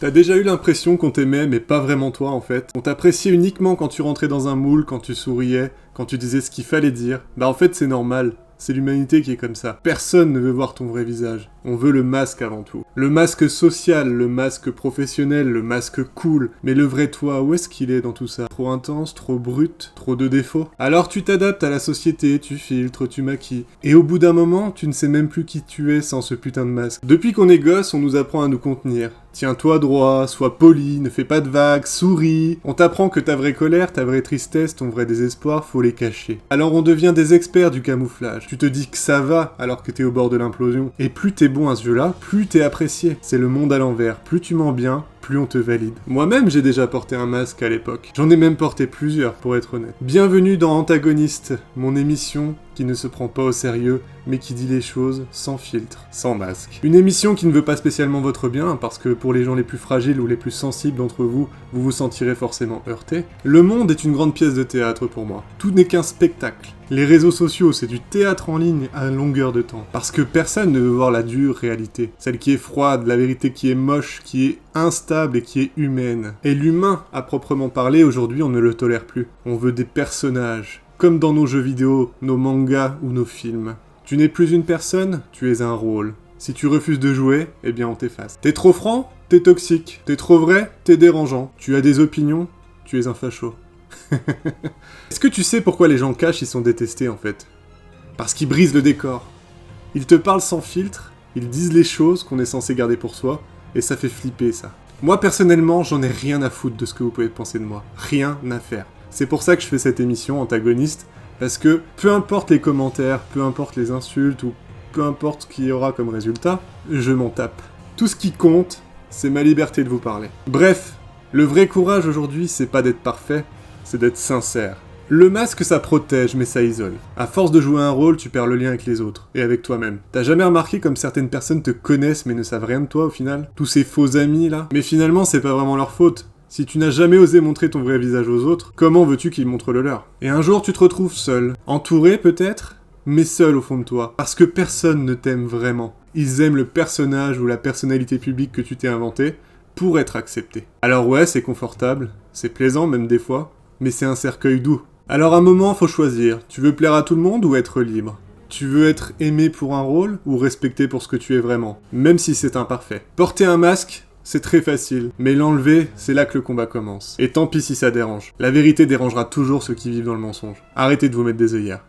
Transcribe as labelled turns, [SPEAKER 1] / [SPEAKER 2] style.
[SPEAKER 1] T'as déjà eu l'impression qu'on t'aimait, mais pas vraiment toi en fait. On t'appréciait uniquement quand tu rentrais dans un moule, quand tu souriais, quand tu disais ce qu'il fallait dire. Bah en fait c'est normal. C'est l'humanité qui est comme ça. Personne ne veut voir ton vrai visage. On veut le masque avant tout. Le masque social, le masque professionnel, le masque cool. Mais le vrai toi, où est-ce qu'il est dans tout ça? Trop intense, trop brut, trop de défauts? Alors tu t'adaptes à la société, tu filtres, tu maquilles. Et au bout d'un moment, tu ne sais même plus qui tu es sans ce putain de masque. Depuis qu'on est gosse, on nous apprend à nous contenir. Tiens-toi droit, sois poli, ne fais pas de vagues, souris. On t'apprend que ta vraie colère, ta vraie tristesse, ton vrai désespoir, faut les cacher. Alors on devient des experts du camouflage. Tu te dis que ça va alors que t'es au bord de l'implosion. Et plus t'es bon à ce jeu-là, plus t'es apprécié. C'est le monde à l'envers. Plus tu mens bien, plus on te valide. Moi-même, j'ai déjà porté un masque à l'époque. J'en ai même porté plusieurs, pour être honnête. Bienvenue dans Antagoniste, mon émission qui ne se prend pas au sérieux, mais qui dit les choses sans filtre, sans masque. Une émission qui ne veut pas spécialement votre bien, parce que pour les gens les plus fragiles ou les plus sensibles d'entre vous, vous vous sentirez forcément heurté. Le monde est une grande pièce de théâtre pour moi. Tout n'est qu'un spectacle. Les réseaux sociaux, c'est du théâtre en ligne à longueur de temps. Parce que personne ne veut voir la dure réalité. Celle qui est froide, la vérité qui est moche, qui est instable et qui est humaine. Et l'humain, à proprement parler, aujourd'hui, on ne le tolère plus. On veut des personnages. Comme dans nos jeux vidéo, nos mangas ou nos films. Tu n'es plus une personne, tu es un rôle. Si tu refuses de jouer, eh bien on t'efface. T'es trop franc, t'es toxique. T'es trop vrai, t'es dérangeant. Tu as des opinions, tu es un facho. Est-ce que tu sais pourquoi les gens cachent, ils sont détestés en fait? Parce qu'ils brisent le décor. Ils te parlent sans filtre, ils disent les choses qu'on est censé garder pour soi, et ça fait flipper ça. Moi personnellement, j'en ai rien à foutre de ce que vous pouvez penser de moi. Rien à faire. C'est pour ça que je fais cette émission Antagoniste, parce que peu importe les commentaires, peu importe les insultes, ou peu importe ce qu'il y aura comme résultat, je m'en tape. Tout ce qui compte, c'est ma liberté de vous parler. Bref, le vrai courage aujourd'hui, c'est pas d'être parfait, c'est d'être sincère. Le masque, ça protège, mais ça isole. À force de jouer un rôle, tu perds le lien avec les autres, et avec toi-même. T'as jamais remarqué comme certaines personnes te connaissent mais ne savent rien de toi au final? Tous ces faux amis là? Mais finalement, c'est pas vraiment leur faute. Si tu n'as jamais osé montrer ton vrai visage aux autres, comment veux-tu qu'ils montrent le leur? Et un jour, tu te retrouves seul. Entouré peut-être, mais seul au fond de toi. Parce que personne ne t'aime vraiment. Ils aiment le personnage ou la personnalité publique que tu t'es inventé pour être accepté. Alors ouais, c'est confortable, c'est plaisant même des fois, mais c'est un cercueil doux. Alors à un moment, faut choisir. Tu veux plaire à tout le monde ou être libre? Tu veux être aimé pour un rôle ou respecté pour ce que tu es vraiment, même si c'est imparfait. Porter un masque, c'est très facile, mais l'enlever, c'est là que le combat commence. Et tant pis si ça dérange. La vérité dérangera toujours ceux qui vivent dans le mensonge. Arrêtez de vous mettre des œillères.